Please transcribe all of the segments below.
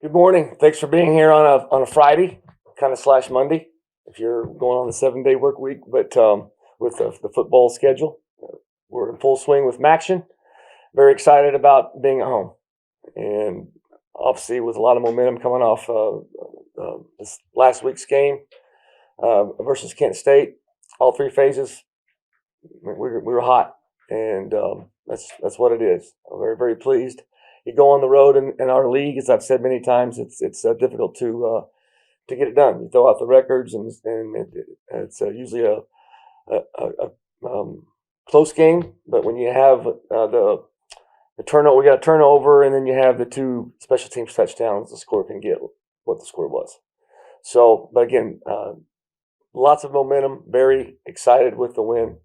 Good morning. Thanks for being here on a Friday, kind of slash Monday, if you're going on the 7-day work week. But with the football schedule, we're in full swing with Maction. Very excited about being at home, and obviously with a lot of momentum coming off this last week's game versus Kent State. All three phases, we were hot, and that's what it is. I'm very, very pleased. You go on the road in our league, as I've said many times, it's difficult to get it done. You throw out the records, and it's usually a close game. But when you have the turnover, we got a turnover, and then you have the two special teams touchdowns, the score can get what the score was. So, but again, lots of momentum. Very excited with the win.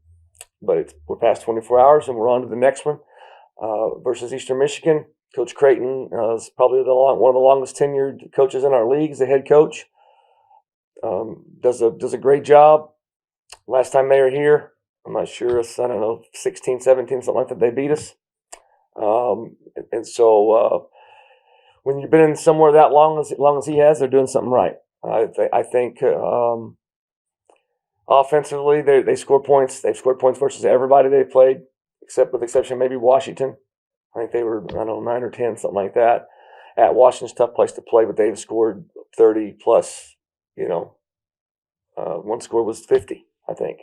But we're past 24 hours, and we're on to the next one versus Eastern Michigan. Coach Creighton is probably one of the longest tenured coaches in our league as the head coach. Does a great job. Last time they were here, I'm not sure, I don't know, 16, 17, something like that, they beat us. And so when you've been in somewhere that long as he has, they're doing something right. I think offensively, they score points. They've scored points versus everybody they played, with the exception of maybe Washington. I think they were, 9 or 10, something like that. At Washington's a tough place to play, but they've scored 30 plus, one score was 50, I think,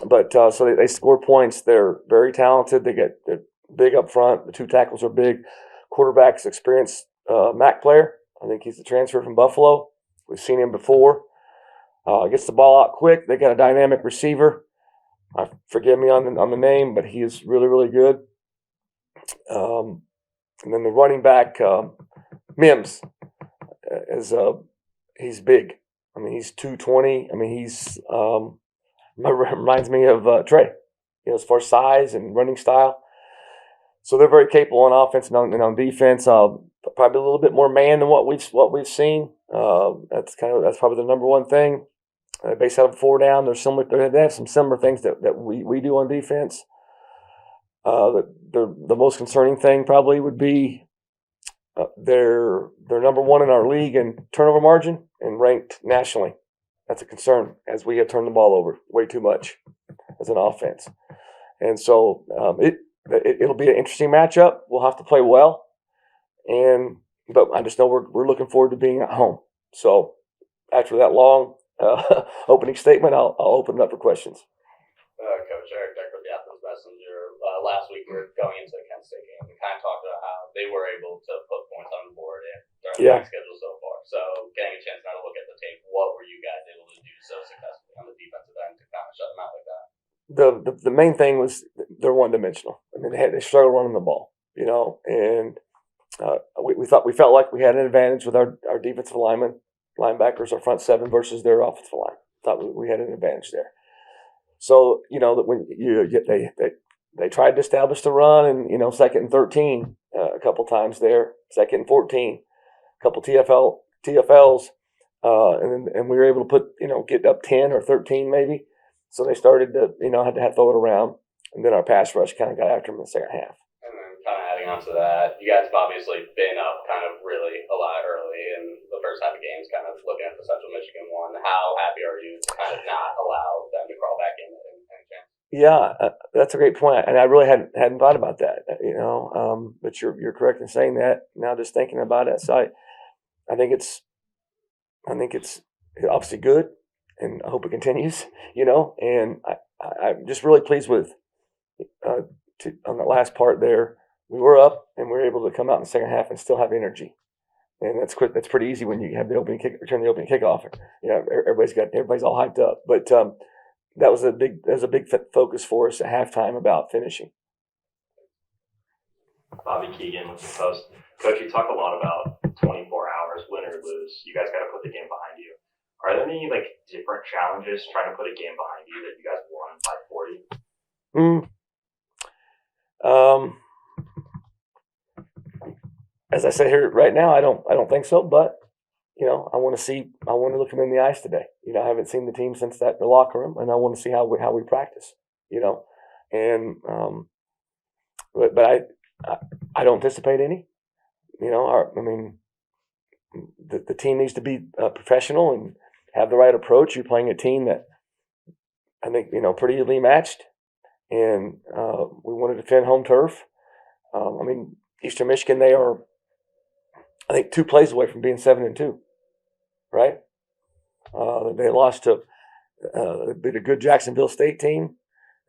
But so they score points. They're very talented. They're big up front. The two tackles are big. Quarterback's experienced MAC player. I think he's the transfer from Buffalo. We've seen him before. Gets the ball out quick. They got a dynamic receiver. Forgive me on the name, but he is really, really good. And then the running back, Mims, he's big. He's 220. He's reminds me of Trey, as far as size and running style. So they're very capable on offense and on defense. Probably a little bit more man than what we've seen. That's probably the number one thing. Based out of 4 down, they have some similar things that we do on defense. The most concerning thing probably would be they're number one in our league in turnover margin and ranked nationally. That's a concern, as we have turned the ball over way too much as an offense. And so it'll be an interesting matchup. We'll have to play well, but I just know we're looking forward to being at home. So after that long opening statement, I'll open it up for questions. Coach Eric Decker, the Athens Messenger. Last week we were going into the Kent State game. We kind of talked about how they were able to put points on the board during the schedule so far. So getting a chance now to look at the tape, what were you guys able to do so successfully on the defensive end to kind of shut them out like that? The main thing was they're one dimensional. They struggle running the ball, and we felt like we had an advantage with our defensive linebackers, our front seven versus their offensive line. Thought we had an advantage there. So that when they tried to establish the run, and 2nd and 13 a couple times there, 2nd and 14, a couple TFLs, and we were able to get up 10 or 13 maybe. So they started to had to throw it around, and then our pass rush kind of got after them in the second half. And then kind of adding on to that, you guys have obviously been up kind of really a lot early in the first half of games, kind of looking at the Central Michigan one. How happy are you to kind of not allow them to crawl back in and chance? Yeah, that's a great point, and I really hadn't thought about that. But you're correct in saying that. Now, just thinking about it, so I think it's obviously good, and I hope it continues. And I'm just really pleased with on the last part there. We were up, and we were able to come out in the second half and still have energy. And that's pretty easy when you have return the opening kickoff. Everybody's all hyped up. But that was a big focus for us at halftime about finishing. Bobby Keegan with the Post. Coach, you talk a lot about 24 hours, win or lose. You guys got to put the game behind you. Are there any different challenges trying to put a game behind you that you guys won by 40? As I said here right now, I don't think so. But I want to look them in the eyes today. I haven't seen the team since the locker room, and I want to see how we practice. And but I don't anticipate any. the team needs to be professional and have the right approach. You're playing a team that I think pretty evenly matched, and we want to defend home turf. Eastern Michigan, they are, I think, 2 plays away from being 7-2, right? They lost to beat a good Jacksonville State team.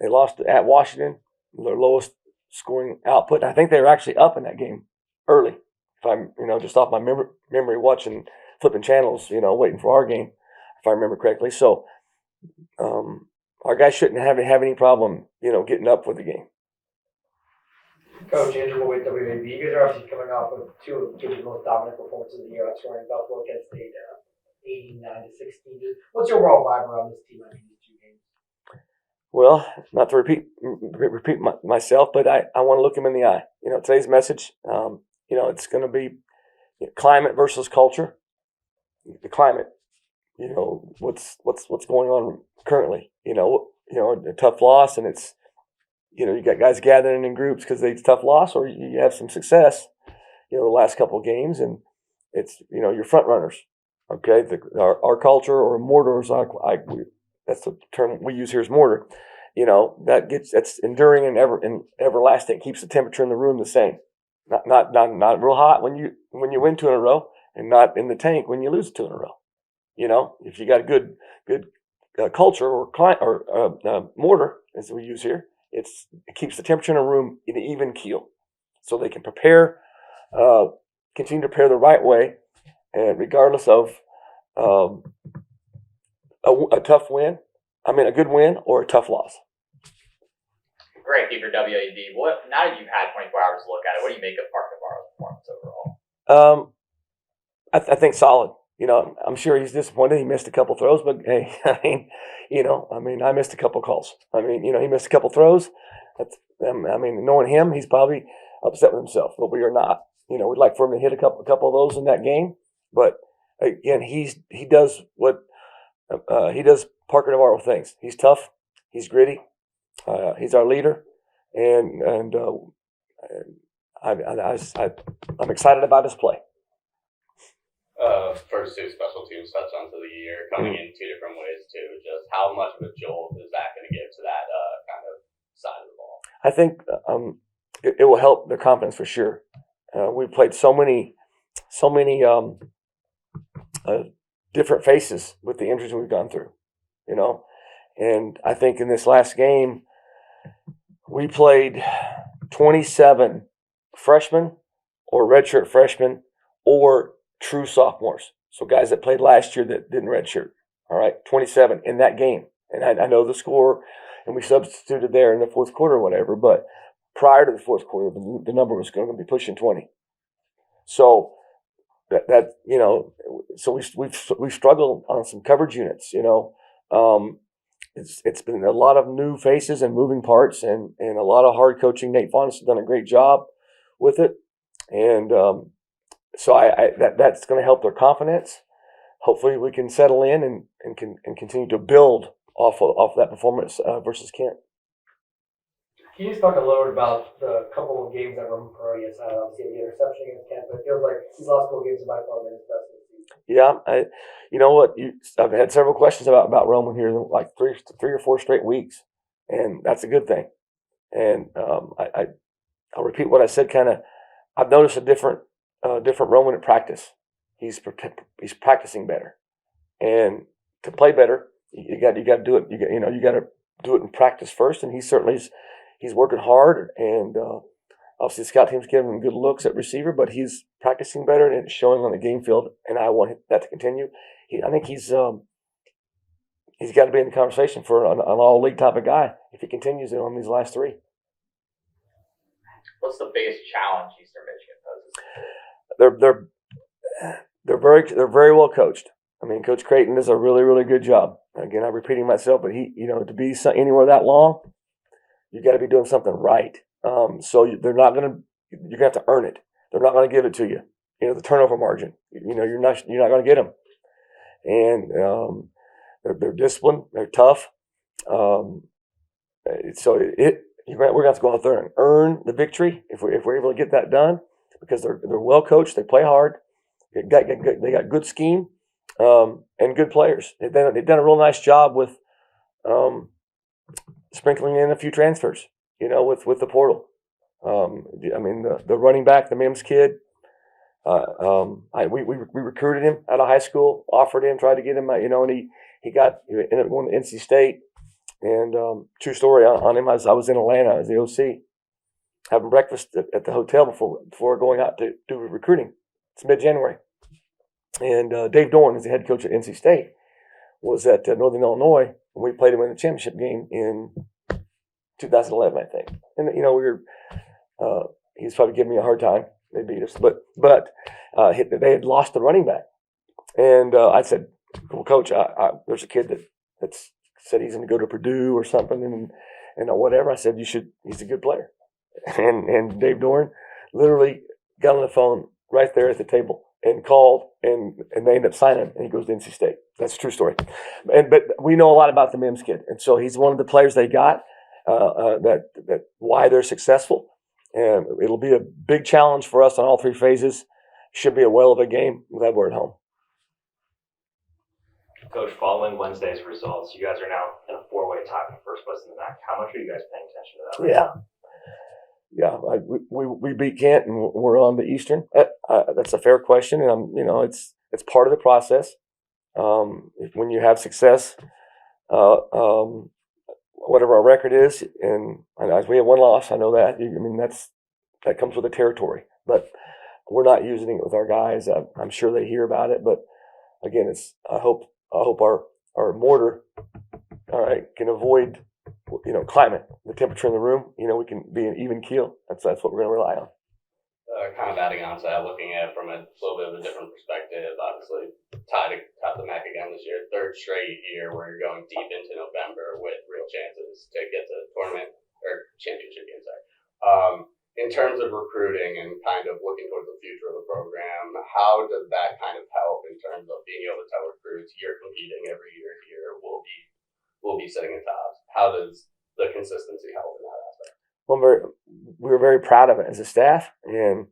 They lost at Washington, their lowest scoring output. I think they were actually up in that game early. If I'm, just off my memory watching, flipping channels, waiting for our game, if I remember correctly. So our guys shouldn't have any problem, getting up for the game. Coach Andrew with WAB, you guys are obviously coming off of 2 of the most dominant performances of the year, outscoring Buffalo against State 89-16. What's your overall vibe around this team after these 2 games? Well, not to repeat myself, but I want to look him in the eye. Today's message, it's going to be climate versus culture. The climate, what's going on currently. A tough loss, and it's you got guys gathering in groups because it's a tough loss, or you have some success. The last couple of games, and it's your front runners. Okay, our culture, or mortar, that's the term we use here, is mortar. That's enduring and everlasting. It keeps the temperature in the room the same. Not real hot when you win 2 in a row, and not in the tank when you lose 2 in a row. If you got a good culture or mortar, as we use here, it keeps the temperature in a room in an even keel, so they can continue to prepare the right way, and regardless of a tough win, a good win or a tough loss. Great, keep your WAD. Now that you've had 24 hours to look at it, what do you make of Park Navarro's performance overall? I think solid. I'm sure he's disappointed. He missed a couple throws, but hey, I missed a couple calls. He missed a couple throws. Knowing him, he's probably upset with himself, but we are not. We'd like for him to hit a couple of those in that game, but again, he does what Parker Navarro things. He's tough. He's gritty. He's our leader, and I'm excited about his play. First 2 special teams touchdowns of the year, coming in 2 different ways too. Just how much of a jolt is that going to give to that kind of side of the ball? I think it will help their confidence for sure. We've played so many different faces with the injuries we've gone through, and I think in this last game we played 27 freshmen or redshirt freshmen or true sophomores. So guys that played last year that didn't redshirt. All right, 27 in that game. And I know the score, and we substituted there in the fourth quarter or whatever, but prior to the fourth quarter, the number was going to be pushing 20. So so we've struggled on some coverage units, It's been a lot of new faces and moving parts, and a lot of hard coaching. Nate Faunus has done a great job with it, and so that's going to help their confidence. Hopefully, we can settle in and continue to build off that performance versus Kent. Can you just talk a little bit about the couple of games that Roman Peroni has had? Obviously, the interception against Kent, but it feels like these last couple of games have by far been his best this season. Yeah, you know what? I've had several questions about Roman here, like three or four straight weeks, and that's a good thing. And I'll repeat what I said. I've noticed a different Roman at practice. He's practicing better, and to play better, you got to do it. You got to do it in practice first, and he's working hard, and obviously the scout team's giving him good looks at receiver, but he's practicing better and it's showing on the game field, and I want that to continue. I think he's got to be in the conversation for an all-league type of guy if he continues it on these last 3. What's the biggest challenge Eastern Michigan poses? They're very well coached. Coach Creighton does a really, really good job. Again, I'm repeating myself, but to be anywhere that long, you got to be doing something right. So they're not going to. You're going to have to earn it. They're not going to give it to you. The turnover margin. You're not going to get them. And they're disciplined. They're tough. So we're going to have to go out there and earn the victory if we're able to get that done, because they're well coached. They play hard. They got good scheme and good players. They've done a real nice job with sprinkling in a few transfers. With the portal. The running back, the Mims kid. We recruited him out of high school, offered him, tried to get him, and he ended up going to NC State. And true story on him, I was in Atlanta as the OC, having breakfast at the hotel before going out to do recruiting. It's mid-January. And Dave Dorn is the head coach at NC State, was at Northern Illinois, and we played him in the championship game in 2011, I think. And, he was probably giving me a hard time. They beat us. But they had lost the running back. And I said, well, Coach, there's a kid that's said he's going to go to Purdue or something and whatever. I said, he's a good player. And Dave Dorn literally got on the phone right there at the table and called, and they ended up signing him, and he goes to NC State. That's a true story. But we know a lot about the Mims kid. And so he's one of the players they got that why they're successful. And it'll be a big challenge for us on all three phases. Should be a whale of a game. I'm glad we're at home. Coach, following Wednesday's results, you guys are now in a 4-way tie for first place in the MAC. How much are you guys paying attention to that? We beat Kent and we're on the Eastern. That's a fair question, and it's part of the process. When you have success, whatever our record is, and we have one loss, I know that. That comes with the territory, but we're not using it with our guys. I'm sure they hear about it, but again, I hope our mortar, all right, can avoid, climate, the temperature in the room. We can be an even keel. That's what we're going to rely on. Kind of adding on to that, looking at it from a little bit of a different perspective, obviously tied the MAC again this year, third straight year where you're going deep into November with real chances to get to the tournament or championship game. In terms of recruiting and kind of looking towards the future of the program, how does that kind of help in terms of being able to tell recruits you're competing every year here, we'll be sitting at tops? How does the consistency help in that aspect? Well, we were very proud of it as a staff, and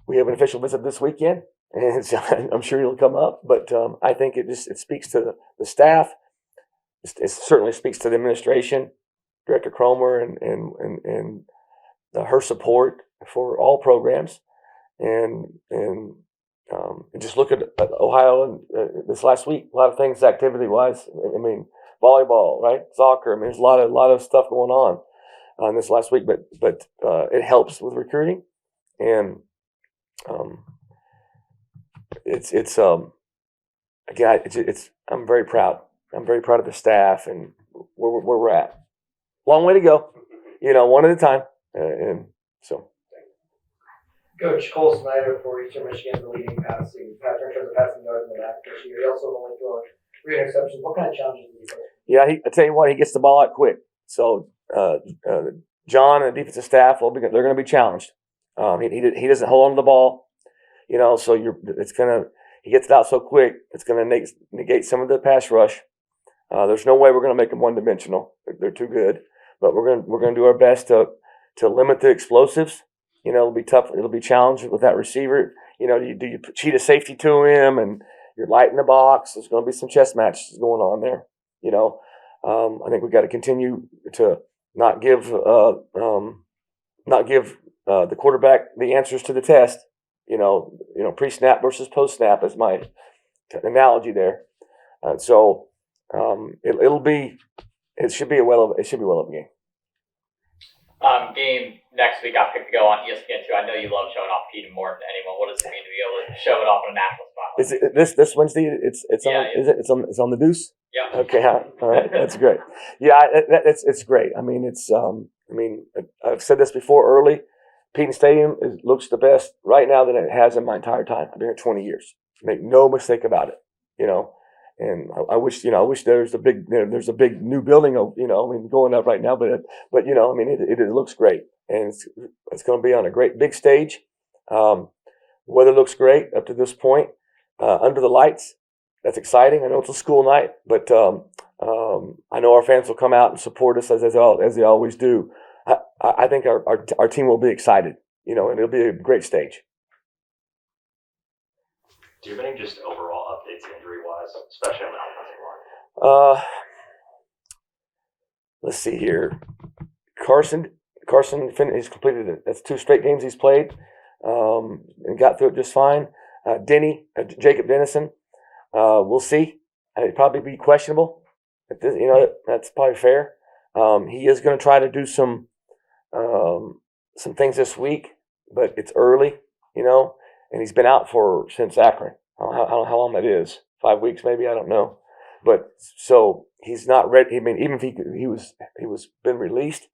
we have an official visit this weekend, and I'm sure he'll come up. But I think it speaks to the staff. It certainly speaks to the administration, Director Cromer, and her support for all programs, and just look at Ohio and this last week. A lot of things activity wise. Volleyball, right? Soccer. There's a lot of stuff going on this last week, but it helps with recruiting, and I'm very proud. I'm very proud of the staff and where we're at. Long way to go, one at a time, and so. Coach Cole Snyder for Eastern Michigan, the leading passer in terms of passing yards in the MAC this year. He also only thrown 3 interceptions. What kind of challenges did he face? Yeah, I tell you what, he gets the ball out quick. So John and the defensive staff they're going to be challenged. He doesn't hold on to the ball, so he gets it out so quick, it's going to negate some of the pass rush. There's no way we're going to make them one-dimensional. They're too good, but we're going to do our best to limit the explosives. It'll be tough. It'll be challenging with that receiver. Do you cheat a safety to him, and you're light in the box? There's going to be some chess matches going on there. I think we've got to continue to not give the quarterback the answers to the test. Pre-snap versus post-snap is my analogy there. So it should be well of a game. Game next week, I picked to go on ESPN2. I know you love showing off Keaton more than anyone. What does it mean to be able to show it off on a national spotlight? Is it this Wednesday? It's on the Deuce. Yeah. Okay. All right. That's great. Yeah, it's great. I've said this before. Early, Peyton Stadium looks the best right now than it has in my entire time. I've been here 20 years. Make no mistake about it. And I wish there's a big new building, going up right now, but it looks great, and it's going to be on a great big stage. Weather looks great up to this point. Under the lights, that's exciting. I know it's a school night, but I know our fans will come out and support us as they always do. I think our team will be excited. and it'll be a great stage. Do you have any just overall updates injury-wise, especially on the offensive line? Let's see here. Carson, he's completed it. That's 2 straight games he's played, and got through it just fine. Jacob Dennison, we'll see. It'd probably be questionable. That's probably fair. He is going to try to do some things this week, but it's early, and he's been out since Akron. I don't know how long that is. 5 weeks, maybe, I don't know. But so he's not ready. I mean, even if he was been released,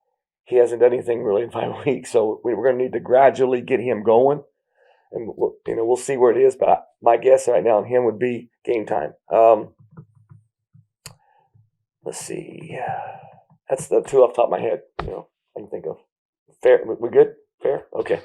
he hasn't done anything really in 5 weeks. So we're going to need to gradually get him going, and we'll see where it is. But my guess right now on him would be game time. Let's see. That's the 2 off the top of my head. I can think of. Fair. We good? Fair. Okay.